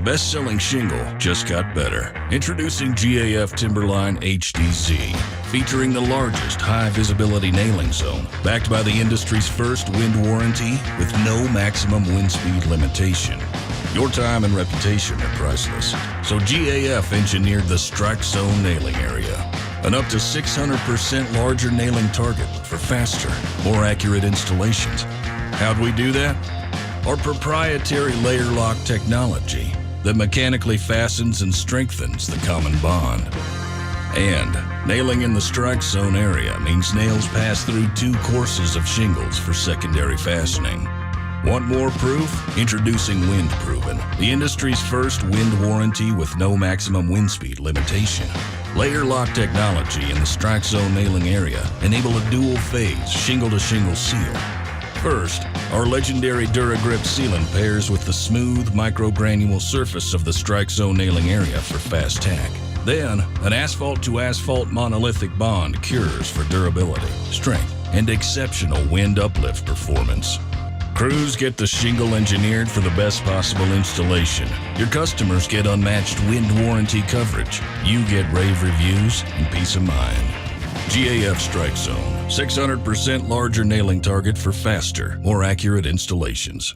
best-selling shingle just got better. Introducing GAF Timberline HDZ, featuring the largest high-visibility nailing zone, backed by the industry's first wind warranty with no maximum wind speed limitation. Your time and reputation are priceless, so GAF engineered the Strike Zone nailing area, an up to 600% larger nailing target for faster, more accurate installations. How'd we do that? Our proprietary LayerLock technology that mechanically fastens and strengthens the common bond. And nailing in the Strike Zone area means nails pass through 2 courses of shingles for secondary fastening. Want more proof? Introducing WindProven, the industry's first wind warranty with no maximum wind speed limitation. LayerLock Technology in the Strike Zone nailing area enable a dual-phase shingle-to-shingle seal. First, our legendary DuraGrip sealant pairs with the smooth microgranule surface of the Strike Zone nailing area for fast tack. Then, an asphalt-to-asphalt monolithic bond cures for durability, strength, and exceptional wind uplift performance. Crews get the shingle engineered for the best possible installation. Your customers get unmatched wind warranty coverage. You get rave reviews and peace of mind. GAF Strike Zone, 600% larger nailing target for faster, more accurate installations.